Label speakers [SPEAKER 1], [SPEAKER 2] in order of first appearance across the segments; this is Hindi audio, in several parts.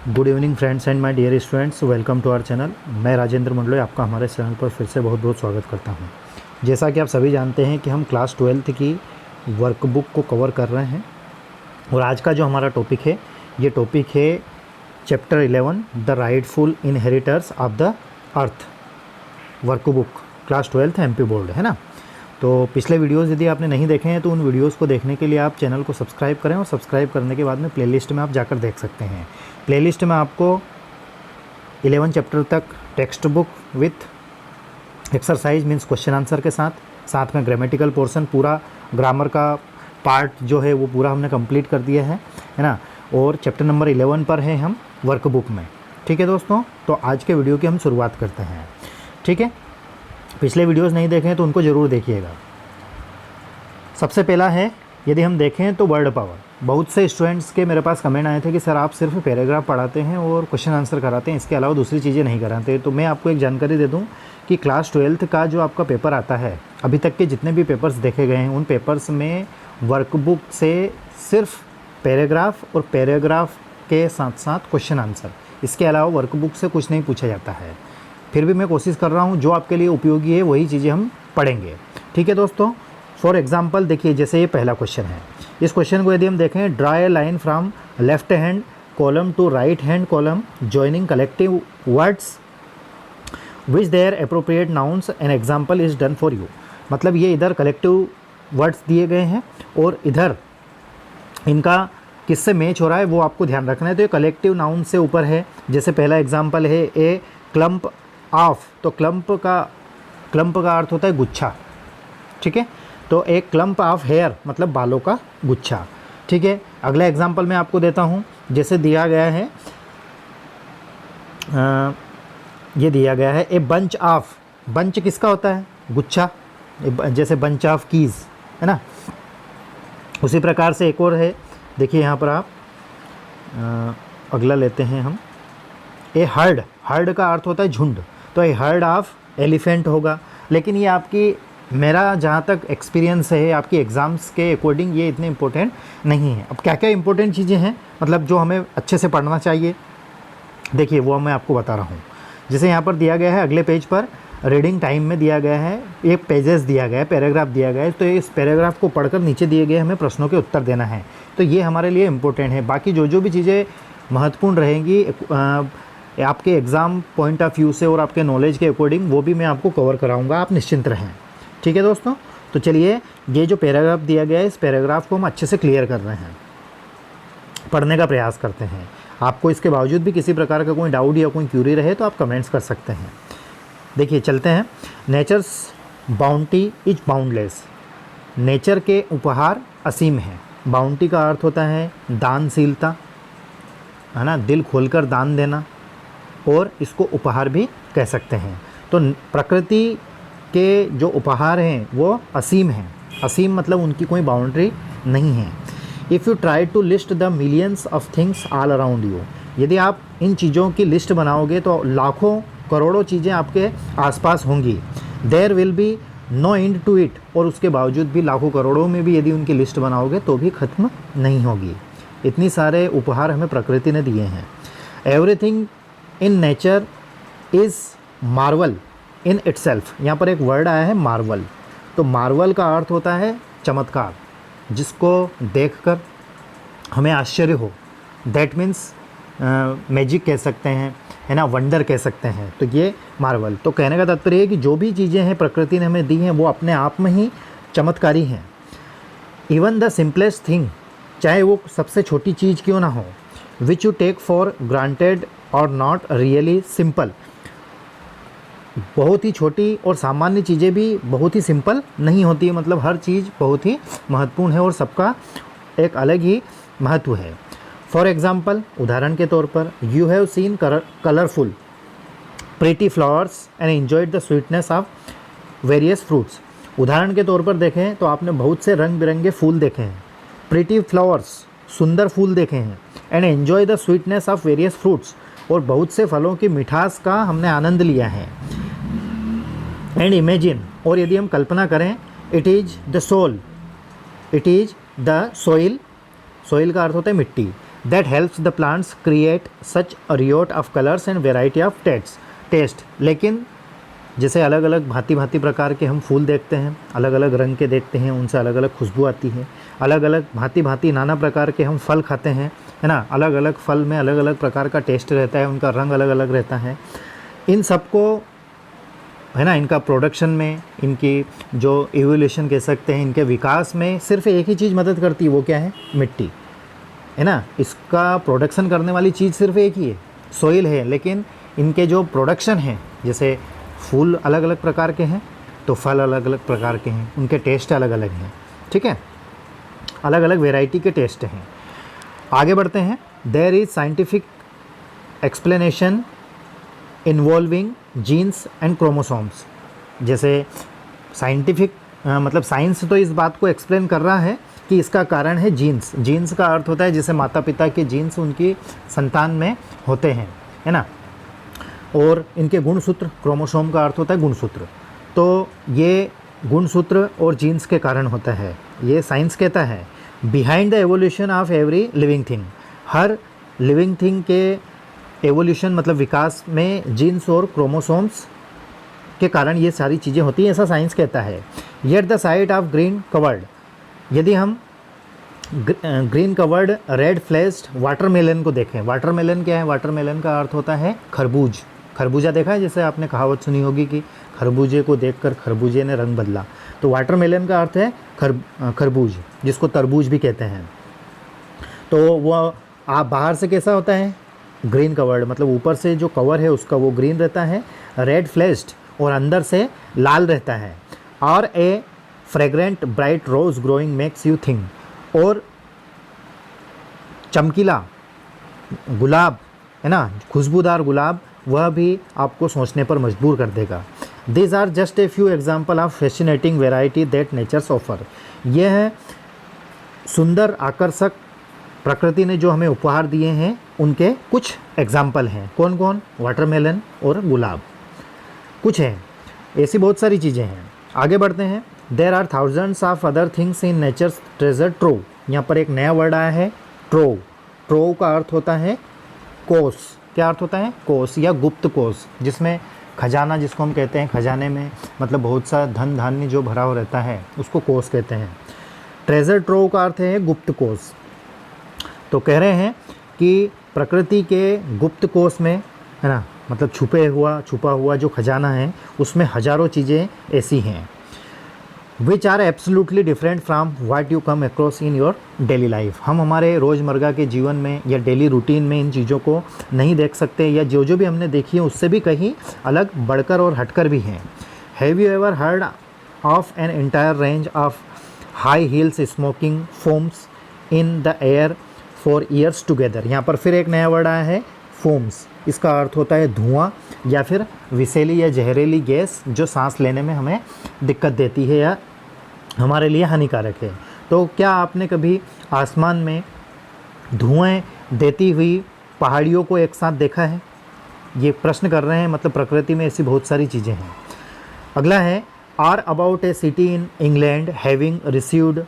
[SPEAKER 1] Good evening friends and my dear students, welcome to our channel. मैं राजेंद्र मंडलोई आपका हमारे चैनल पर फिर से बहुत बहुत स्वागत करता हूं। जैसा कि आप सभी जानते हैं कि हम क्लास 12th की वर्कबुक को कवर कर रहे हैं और आज का जो हमारा टॉपिक है, ये टॉपिक है chapter 11 the rightful inheritors of the earth. Workbook class 12th MP board है ना। तो पिछले वीडियोस यदि आपने नहीं देखे हैं तो उन वीडियोस को देखने के लिए आप चैनल को सब्सक्राइब करें और सब्सक्राइब करने के बाद में प्लेलिस्ट में आप जाकर देख सकते हैं। प्लेलिस्ट में आपको 11 चैप्टर तक text book with exercise means question answer के साथ में ग्रामेटिकल पोर्शन, पूरा ग्रामर का पार्ट जो है वो पूरा हमने कंप्लीट कर दिया है ना। और चैप्टर नंबर 11 पर है हम वर्कबुक में। ठीक है दोस्तों, तो आज के वीडियो की हम शुरुआत करते हैं। ठीक है, पिछले वीडियोस नहीं देखे हैं तो उनको ज़रूर देखिएगा। सबसे पहला है, यदि हम देखें तो वर्ड पावर। बहुत से स्टूडेंट्स के मेरे पास कमेंट आए थे कि सर आप सिर्फ पैराग्राफ पढ़ाते हैं और क्वेश्चन आंसर कराते हैं, इसके अलावा दूसरी चीज़ें नहीं कराते। तो मैं आपको एक जानकारी दे दूं कि क्लास 12th का जो आपका पेपर आता है, अभी तक के जितने भी पेपर्स देखे गए हैं उन पेपर्स में वर्कबुक से सिर्फ पैराग्राफ और पैराग्राफ के साथ साथ क्वेश्चन आंसर, इसके अलावा वर्कबुक से कुछ नहीं पूछा जाता है। फिर भी मैं कोशिश कर रहा हूँ जो आपके लिए उपयोगी है वही चीज़ें हम पढ़ेंगे। ठीक है दोस्तों, फॉर एग्जांपल देखिए, जैसे ये पहला क्वेश्चन है। इस क्वेश्चन को यदि हम देखें, draw a line from left hand column to right hand column joining collective words which their appropriate nouns, an example is done for you. मतलब ये इधर कलेक्टिव वर्ड्स दिए गए हैं और इधर इनका किससे मैच हो रहा है वो आपको ध्यान रखना है। तो ये कलेक्टिव नाउन से ऊपर है। जैसे पहला एग्जाम्पल है ए क्लम्प ऑफ, तो क्लम्प का अर्थ होता है गुच्छा। ठीक है, तो एक क्लम्प ऑफ हेयर मतलब बालों का गुच्छा। ठीक है, अगला एग्जाम्पल मैं आपको देता हूँ। जैसे दिया गया है, ये दिया गया है ए बंच ऑफ, बंच किसका होता है? गुच्छा, जैसे बंच ऑफ कीज़ है ना। उसी प्रकार से एक और है, देखिए यहाँ पर आप अगला लेते हैं हम, ए हर्ड, हर्ड का अर्थ होता है झुंड, तो ए हर्ड ऑफ एलिफेंट होगा। लेकिन ये आपकी, मेरा जहाँ तक एक्सपीरियंस है, आपकी एग्ज़ाम्स के अकॉर्डिंग ये इतने इम्पोर्टेंट नहीं है। अब क्या क्या इंपॉर्टेंट चीज़ें हैं, मतलब जो हमें अच्छे से पढ़ना चाहिए, देखिए वो मैं आपको बता रहा हूँ। जैसे यहाँ पर दिया गया है, अगले पेज पर रीडिंग टाइम में दिया गया है, एक पेजेस दिया गया है, पैराग्राफ दिया गया है। तो इस पैराग्राफ को पढ़कर नीचे दिए गए हमें प्रश्नों के उत्तर देना है। तो ये हमारे लिए इम्पोर्टेंट है। बाकी जो भी चीज़ें महत्वपूर्ण रहेंगी आपके एग्ज़ाम पॉइंट ऑफ व्यू से और आपके नॉलेज के अकॉर्डिंग, वो भी मैं आपको कवर कराऊंगा, आप निश्चिंत रहें। ठीक है दोस्तों, तो चलिए ये जो पैराग्राफ दिया गया है, इस पैराग्राफ को हम अच्छे से क्लियर कर रहे हैं, पढ़ने का प्रयास करते हैं। आपको इसके बावजूद भी किसी प्रकार का कोई डाउट या कोई क्यूरी रहे तो आप कमेंट्स कर सकते हैं। देखिए चलते हैं। Nature's bounty is boundless, nature के उपहार असीम है। बाउंटी का अर्थ होता है दानशीलता, है ना, दिल खोलकर दान देना, और इसको उपहार भी कह सकते हैं। तो प्रकृति के जो उपहार हैं वो असीम हैं। असीम मतलब उनकी कोई बाउंड्री नहीं है। If you try to list the millions of things all around you, यदि आप इन चीज़ों की लिस्ट बनाओगे तो लाखों करोड़ों चीज़ें आपके आसपास होंगी। There will be no end to it, और उसके बावजूद भी लाखों करोड़ों में भी यदि उनकी लिस्ट बनाओगे तो भी ख़त्म नहीं होगी। इतनी सारे उपहार हमें प्रकृति ने दिए हैं। Everything in nature is Marvel in itself. यहाँ पर एक वर्ड आया है मार्वल, तो मार्वल का अर्थ होता है चमत्कार, जिसको देखकर हमें आश्चर्य हो। दैट मीन्स मैजिक कह सकते हैं, है ना, वंडर कह सकते हैं। तो ये मार्वल, तो कहने का तात्पर्य है कि जो भी चीज़ें हैं प्रकृति ने हमें दी हैं वो अपने आप में ही चमत्कारी हैं। इवन द सिंपलेस्ट थिंग, चाहे वो सबसे छोटी चीज़ क्यों ना हो, which you take for granted और नॉट रियली सिंपल, बहुत ही छोटी और सामान्य चीज़ें भी बहुत ही सिंपल नहीं होती है। मतलब हर चीज़ बहुत ही महत्वपूर्ण है और सबका एक अलग ही महत्व है। फॉर एग्ज़ाम्पल, उदाहरण के तौर पर, you have seen colourful pretty flowers and enjoyed the sweetness of various fruits. उदाहरण के तौर पर देखें तो आपने बहुत से रंग बिरंगे फूल देखे हैं, प्रीटी फ्लावर्स सुंदर फूल देखे हैं, and enjoy the sweetness of various fruits, और बहुत से फलों की मिठास का हमने आनंद लिया है। एंड इमेजिन, और यदि हम कल्पना करें, it is the soul, it is the soil, soil का अर्थ होता है मिट्टी, that helps the plants create such a riot of colours and variety of taste. लेकिन जैसे अलग अलग भांति भांति प्रकार के हम फूल देखते हैं, अलग अलग रंग के देखते हैं, उनसे अलग अलग खुशबू आती है। अलग अलग भांति भांति नाना प्रकार के हम फल खाते हैं, है ना। अलग अलग फल में अलग अलग प्रकार का टेस्ट रहता है, उनका रंग अलग अलग रहता है। इन सबको, है ना, इनका प्रोडक्शन में, इनकी जो इवोल्यूशन कह सकते हैं, इनके विकास में सिर्फ एक ही चीज़ मदद करती है, वो क्या है? मिट्टी, है ना। इसका प्रोडक्शन करने वाली चीज़ सिर्फ एक ही है, सोइल है। लेकिन इनके जो प्रोडक्शन है, जैसे फूल अलग अलग प्रकार के हैं तो फल अलग अलग प्रकार के हैं, उनके टेस्ट अलग अलग हैं, ठीक है, अलग अलग वेराइटी के टेस्ट हैं। आगे बढ़ते हैं। There is scientific explanation involving genes and chromosomes. जैसे साइंटिफिक मतलब साइंस तो इस बात को एक्सप्लेन कर रहा है कि इसका कारण है जीन्स। जीन्स का अर्थ होता है जैसे माता पिता के जीन्स उनकी संतान में होते हैं, है ना। और इनके गुणसूत्र, क्रोमोसोम का अर्थ होता है गुणसूत्र। तो ये गुणसूत्र और जीन्स के कारण होता है, ये साइंस कहता है। Behind the evolution of every living thing, her living thing के एवोल्यूशन मतलब विकास में जीन्स और क्रोमोसोम्स के कारण ये सारी चीज़ें होती हैं, ऐसा साइंस कहता है। Yet the sight of green covered, यदि हम green covered red fleshed watermelon को देखें। वाटरमेलन क्या है? वाटरमेलन का अर्थ होता है खरबूज। खरबूजा देखा है, जैसे आपने कहावत सुनी होगी कि खरबूजे को देखकर खरबूजे ने रंग बदला। तो वाटरमेलन का अर्थ है खरबूज, जिसको तरबूज भी कहते हैं। तो वो आप बाहर से कैसा होता है? ग्रीन कवर्ड, मतलब ऊपर से जो कवर है उसका वो ग्रीन रहता है, रेड फ्लेश्ड, और अंदर से लाल रहता है। और a fragrant bright rose growing makes you think, और चमकीला गुलाब, है ना, खुशबूदार गुलाब, वह भी आपको सोचने पर मजबूर कर देगा। These are just a few example of fascinating variety that nature's offer। यह है सुंदर आकर्षक प्रकृति ने जो हमें उपहार दिए हैं, उनके कुछ एग्जाम्पल हैं। कौन कौन? वाटरमेलन और गुलाब, कुछ हैं, ऐसी बहुत सारी चीज़ें हैं। आगे बढ़ते हैं। There are thousands of other things in nature's treasure trove. यहाँ पर एक नया वर्ड आया है, ट्रोव। ट्रोव का अर्थ होता है कोष। क्या अर्थ होता है? कोष या गुप्त कोष, जिसमें खजाना, जिसको हम कहते हैं खजाने में मतलब बहुत सा धन धान्य जो भरा हुआ रहता है, उसको कोष कहते हैं। ट्रेजर ट्रोव का अर्थ है गुप्त कोष। तो कह रहे हैं कि प्रकृति के गुप्त कोष में, है ना, मतलब छुपा हुआ जो खजाना है, उसमें हजारों चीज़ें ऐसी हैं which are absolutely different from what you come across in your daily life. हम हमारे रोज़मर्रा के जीवन में या डेली रूटीन में इन चीज़ों को नहीं देख सकते, या जो भी हमने देखी है उससे भी कहीं अलग बढ़कर और हटकर भी हैं। Have you ever heard of an entire range of high heels smoking foams in the air for years together. यहाँ पर फिर एक नया वर्ड आया है, फोम्स। इसका अर्थ होता है धुआं या फिर विषैली या जहरीली गैस जो सांस लेने में हमें दिक्कत देती है या हमारे लिए हानिकारक है। तो क्या आपने कभी आसमान में धुएं देती हुई पहाड़ियों को एक साथ देखा है? ये प्रश्न कर रहे हैं, मतलब प्रकृति में ऐसी बहुत सारी चीज़ें हैं। अगला है, are about a city in England having received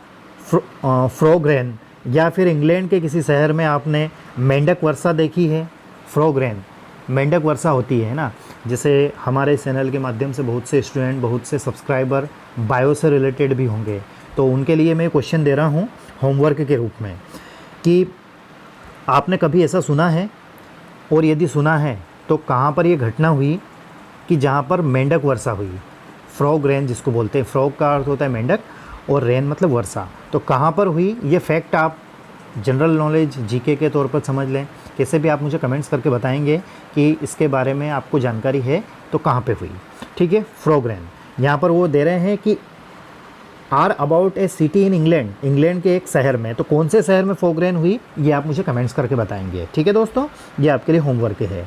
[SPEAKER 1] frog rain. या फिर इंग्लैंड के किसी शहर में आपने मेंढक वर्षा देखी है? फ्रॉग रेन, मेंढक वर्षा होती है ना। जैसे हमारे चैनल के माध्यम से बहुत से स्टूडेंट, बहुत से सब्सक्राइबर बायो से रिलेटेड भी होंगे, तो उनके लिए मैं क्वेश्चन दे रहा हूँ होमवर्क के रूप में कि आपने कभी ऐसा सुना है, और यदि सुना है तो कहाँ पर ये घटना हुई कि जहाँ पर मेंढक वर्षा हुई? फ्रॉग रेन जिसको बोलते हैं। फ्रॉग का अर्थ होता है मेंढक और रेन मतलब वर्षा। तो कहाँ पर हुई? ये फैक्ट आप जनरल नॉलेज जीके के तौर पर समझ लें। कैसे भी आप मुझे कमेंट्स करके बताएंगे कि इसके बारे में आपको जानकारी है तो कहाँ पे हुई, ठीक है। फ्रॉग रेन यहाँ पर वो दे रहे हैं कि are about a city in England, England के एक शहर में। तो कौन से शहर में फ्रॉग रेन हुई, ये आप मुझे कमेंट्स करके बताएंगे, ठीक है दोस्तों। ये आपके लिए होमवर्क है।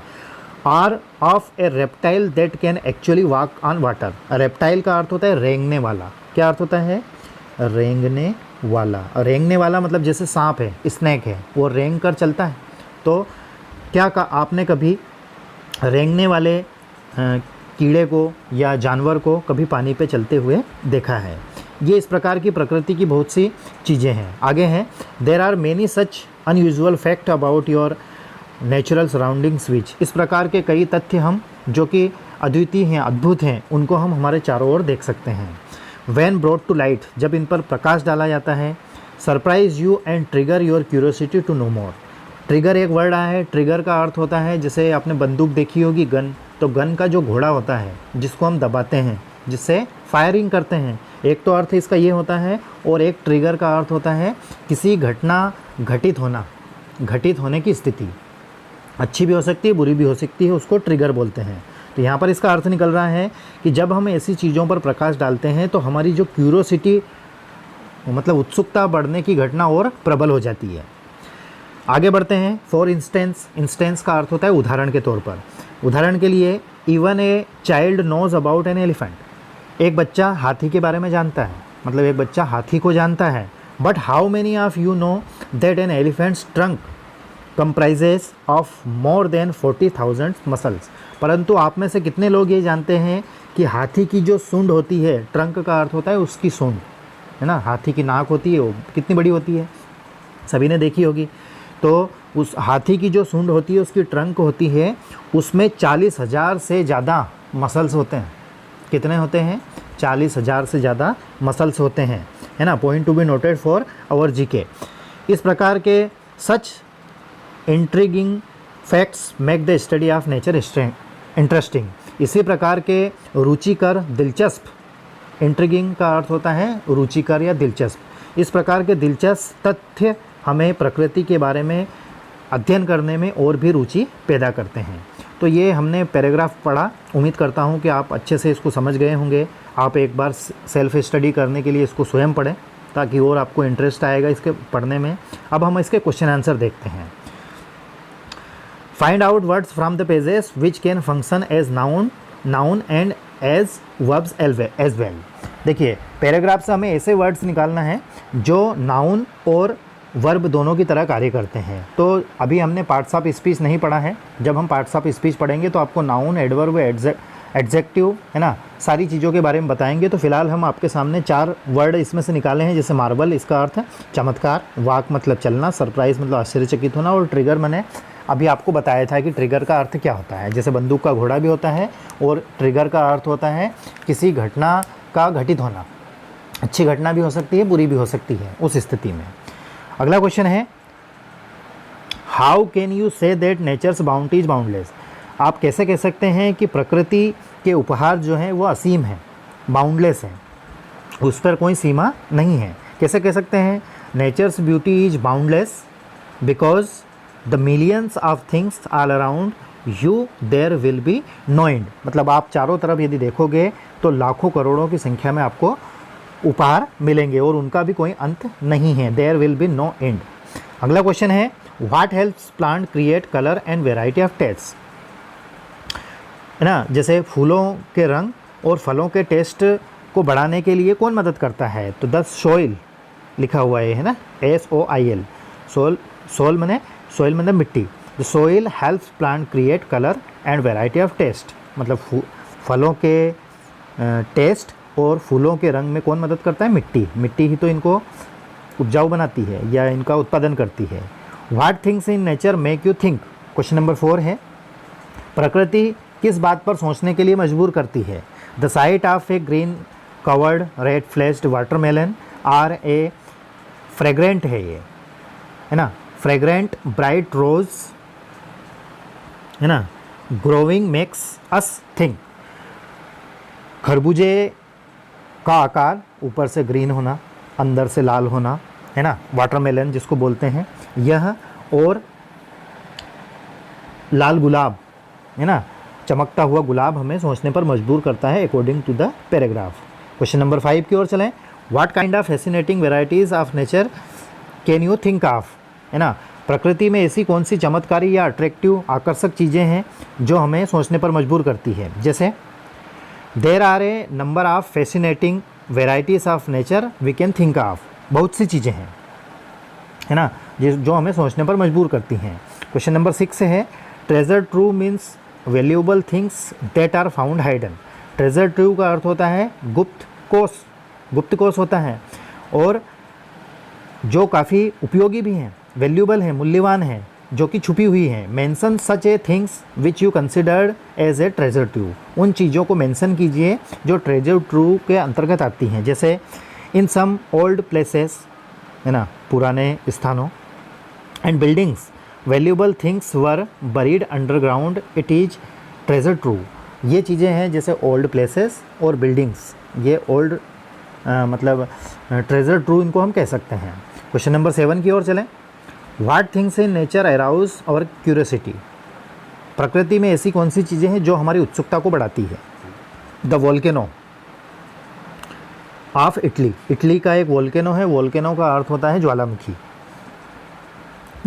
[SPEAKER 1] Are of a reptile that can actually walk on water. Reptile का अर्थ होता है रेंगने वाला। क्या अर्थ होता है? रेंगने वाला। रेंगने वाला मतलब जैसे सांप है, स्नैक है, वो रेंग कर चलता है। तो क्या आपने कभी रेंगने वाले कीड़े को या जानवर को कभी पानी पे चलते हुए देखा है? ये इस प्रकार की प्रकृति की बहुत सी चीज़ें हैं। आगे हैं, there are many such unusual fact about your natural surroundings which, इस प्रकार के कई तथ्य हम जो कि अद्वितीय हैं, अद्भुत हैं, उनको हम हमारे चारों ओर देख सकते हैं। व्हेन ब्रॉट टू लाइट, जब इन पर प्रकाश डाला जाता है। Surprise you and trigger your curiosity to know more. Trigger एक वर्ड आया है, ट्रिगर का अर्थ होता है, जैसे आपने बंदूक देखी होगी गन, तो गन का जो घोड़ा होता है जिसको हम दबाते हैं, जिससे फायरिंग करते हैं, एक तो अर्थ इसका ये होता है, और एक ट्रिगर का अर्थ होता है किसी घटना घटित होना, घटित होने की स्थिति, अच्छी भी हो सकती है, बुरी भी हो सकती है, उसको ट्रिगर बोलते हैं। तो यहाँ पर इसका अर्थ निकल रहा है कि जब हम ऐसी चीज़ों पर प्रकाश डालते हैं तो हमारी जो क्यूरोसिटी, मतलब उत्सुकता बढ़ने की घटना और प्रबल हो जाती है। आगे बढ़ते हैं। फॉर इंस्टेंस, इंस्टेंस का अर्थ होता है उदाहरण के तौर पर। उदाहरण के लिए, even a child knows about an elephant, एक बच्चा हाथी के बारे में जानता है, मतलब एक बच्चा हाथी को जानता है। But how many of you know that an elephant's trunk comprises of more than 40,000 muscles, परंतु आप में से कितने लोग ये जानते हैं कि हाथी की जो सूंड होती है, ट्रंक का अर्थ होता है उसकी सूंड, है ना, हाथी की नाक होती है, वो कितनी बड़ी होती है, सभी ने देखी होगी। तो उस हाथी की जो सूंड होती है, उसकी ट्रंक होती है, उसमें 40,000 से ज़्यादा मसल्स होते हैं। कितने होते हैं? 40,000 से ज़्यादा मसल्स होते हैं, है ना। Point to be noted for our GK. इस प्रकार के such intriguing facts make the study of nature interesting. इसी प्रकार के रुचिकर, दिलचस्प, इंट्रिगिंग का अर्थ होता है रुचिकर या दिलचस्प। इस प्रकार के दिलचस्प तथ्य हमें प्रकृति के बारे में अध्ययन करने में और भी रुचि पैदा करते हैं। तो ये हमने पैराग्राफ पढ़ा, उम्मीद करता हूँ कि आप अच्छे से इसको समझ गए होंगे। आप एक बार सेल्फ स्टडी करने के लिए इसको स्वयं पढ़ें, ताकि और आपको इंटरेस्ट आएगा इसके पढ़ने में। अब हम इसके क्वेश्चन आंसर देखते हैं। Find out words from the pages which can function as noun and as verbs as well. देखिए, पैराग्राफ से हमें ऐसे वर्ड्स निकालना है जो नाउन और वर्ब दोनों की तरह कार्य करते हैं। तो अभी हमने पार्ट्स ऑफ स्पीच नहीं पढ़ा है। जब हम पार्ट्स ऑफ स्पीच पढ़ेंगे तो आपको नाउन, एडवर्ब, एडजेक्टिव, है ना, सारी चीज़ों के बारे में बताएंगे। तो फिलहाल हम आपके सामने 4 वर्ड इसमें से निकाले हैं, जैसे मार्वल, इसका अर्थ है चमत्कार, वाक मतलब चलना, सरप्राइज मतलब आश्चर्यचकित होना, और ट्रिगर मैंने अभी आपको बताया था कि ट्रिगर का अर्थ क्या होता है। जैसे बंदूक का घोड़ा भी होता है, और ट्रिगर का अर्थ होता है किसी घटना का घटित होना, अच्छी घटना भी हो सकती है, बुरी भी हो सकती है उस स्थिति में। अगला क्वेश्चन है, how can you say that nature's bounty is boundless. आप कैसे कह सकते हैं कि प्रकृति के उपहार जो हैं वो असीम हैं, बाउंडलेस हैं, उस पर कोई सीमा नहीं है। कैसे कह सकते हैं? Nature's beauty is boundless because the millions of things all around you there will be no end. मतलब आप चारों तरफ यदि देखोगे तो लाखों करोड़ों की संख्या में आपको उपहार मिलेंगे और उनका भी कोई अंत नहीं है। There will be no end. अगला क्वेश्चन है, what helps plant create colour and variety of taste, है ना। जैसे फूलों के रंग और फलों के टेस्ट को बढ़ाने के लिए कौन मदद करता है? तो द सोइल लिखा हुआ है ना, SOIL। सोइल मैंने मिट्टी। The soil helps plant create colour and variety of taste, मतलब फलों के टेस्ट और फूलों के रंग में कौन मदद करता है? मिट्टी। मिट्टी ही तो इनको उपजाऊ बनाती है या इनका उत्पादन करती है। What things in nature make you think. Question number 4 है, प्रकृति किस बात पर सोचने के लिए मजबूर करती है? The sight of a green covered red fleshed watermelon or a fragrant है ये, है ना, फ्रेग्रेंट ब्राइट रोज, है ना, ग्रोविंग मेक्स अस थिंक। खरबूजे का आकार ऊपर से ग्रीन होना, अंदर से लाल होना, है ना, वाटरमेलन जिसको बोलते हैं यह, और लाल गुलाब, है ना, चमकता हुआ गुलाब हमें सोचने पर मजबूर करता है according to the paragraph. Question number 5 की ओर चलें। What kind of fascinating varieties of nature can you think of, है ना। प्रकृति में ऐसी कौन सी चमत्कारी या अट्रैक्टिव, आकर्षक चीज़ें हैं जो हमें सोचने पर मजबूर करती है? जैसे there are a number of fascinating varieties of nature we can think of. बहुत सी चीज़ें हैं, है ना, जो हमें सोचने पर मजबूर करती हैं। क्वेश्चन नंबर 6 है, treasure true means valuable things that are found hidden. Treasure true का अर्थ होता है गुप्त कोष, गुप्त कोष होता है, और जो काफ़ी उपयोगी भी हैं, वैल्यूबल है, मूल्यवान है, जो कि छुपी हुई हैं। Mention such a things which you considered as a treasure true, उन चीज़ों को मेंशन कीजिए जो ट्रेजर ट्रू के अंतर्गत आती हैं। जैसे इन सम ओल्ड प्लेसेस, है ना, पुराने स्थानों, and buildings valuable things were buried underground, it is treasure true. ये चीज़ें हैं जैसे ओल्ड प्लेसेस और बिल्डिंग्स, ये ओल्ड मतलब ट्रेजर ट्रू इनको हम कह सकते हैं। क्वेश्चन नंबर 7 की ओर चलें। What things in nature arouse our curiosity, प्रकृति में ऐसी कौन सी चीज़ें हैं जो हमारी उत्सुकता को बढ़ाती है। The volcano of Italy, Italy का एक वोल्केनो है, वोल्केनो का अर्थ होता है ज्वालामुखी।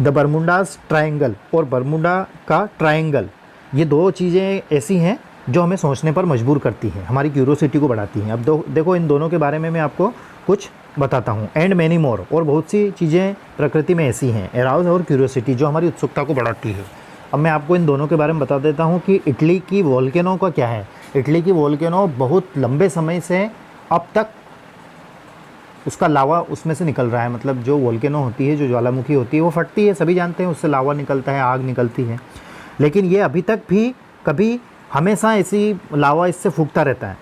[SPEAKER 1] द बरमुडास ट्रायंगल और बरमुडा का ट्रायंगल, ये दो चीज़ें ऐसी हैं जो हमें सोचने पर मजबूर करती हैं, हमारी क्यूरियोसिटी को बढ़ाती हैं। अब देखो इन दोनों के बारे में मैं आपको कुछ बताता हूँ। एंड मैनी मोर, और बहुत सी चीज़ें प्रकृति में ऐसी हैं, एराउज और क्यूरियोसिटी, जो हमारी उत्सुकता को बढ़ाती है। अब मैं आपको इन दोनों के बारे में बता देता हूँ कि इटली की वोल्केनो का क्या है। इटली की वोल्केनो बहुत लंबे समय से अब तक उसका लावा उसमें से निकल रहा है, मतलब जो वोल्केनो होती है, जो ज्वालामुखी होती है, वो फटती है, सभी जानते हैं, उससे लावा निकलता है, आग निकलती है, लेकिन ये अभी तक भी कभी हमेशा ऐसी लावा इससे फूकता रहता है।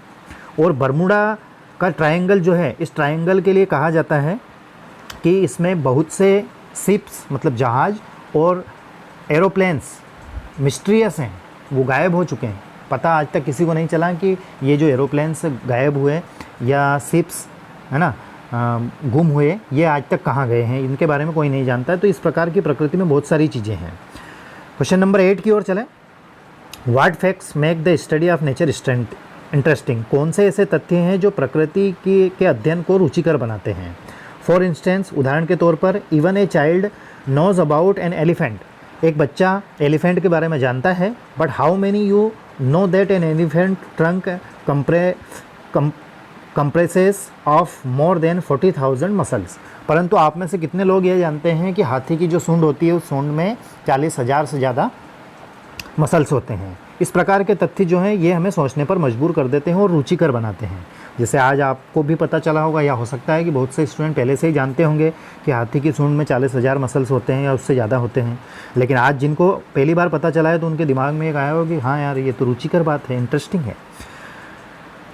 [SPEAKER 1] और बरमुडा का ट्रायंगल जो है, इस ट्रायंगल के लिए कहा जाता है कि इसमें बहुत से शिप्स मतलब जहाज़ और एरोप्लेन्स मिस्टीरियस हैं, वो गायब हो चुके हैं। पता आज तक किसी को नहीं चला कि ये जो एरोप्लेन्स गायब हुए या शिप्स, है ना, गुम हुए, ये आज तक कहाँ गए हैं, इनके बारे में कोई नहीं जानता है। तो इस प्रकार की प्रकृति में बहुत सारी चीज़ें हैं। क्वेश्चन नंबर 8 की ओर चलें। What facts make the study of nature interesting, कौन से ऐसे तथ्य हैं जो प्रकृति के अध्ययन को रुचिकर बनाते हैं। फॉर इंस्टेंस, उदाहरण के तौर पर, even a child knows about an elephant, एक बच्चा एलिफेंट के बारे में जानता है, but how many you know that an elephant trunk compresses of more than 40,000 muscles, परंतु आप में से कितने लोग ये जानते हैं कि हाथी की जो सूंड होती है, उस सूंड में 40,000 से ज़्यादा मसल्स होते हैं। इस प्रकार के तथ्य जो हैं ये हमें सोचने पर मजबूर कर देते हैं और रुचिकर बनाते हैं। जैसे आज आपको भी पता चला होगा, या हो सकता है कि बहुत से स्टूडेंट पहले से ही जानते होंगे कि हाथी की सूंड में 40,000 मसल्स होते हैं या उससे ज़्यादा होते हैं, लेकिन आज जिनको पहली बार पता चला है तो उनके दिमाग में एक आया होगा कि हाँ यार, ये तो रुचिकर बात है, इंटरेस्टिंग है।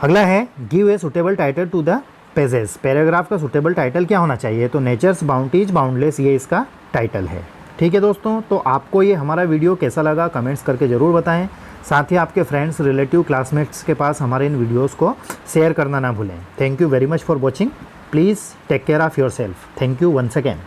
[SPEAKER 1] अगला है give a suitable title to the pages, paragraph का सुटेबल टाइटल क्या होना चाहिए। तो नेचर्स बाउंटीज बाउंडलेस, ये इसका टाइटल है। ठीक है दोस्तों, तो आपको ये हमारा वीडियो कैसा लगा कमेंट्स करके ज़रूर बताएं। साथ ही आपके फ्रेंड्स, रिलेटिव, क्लासमेट्स के पास हमारे इन वीडियोस को शेयर करना ना भूलें। Thank you very much for watching. Please take care of yourself. Thank you once again.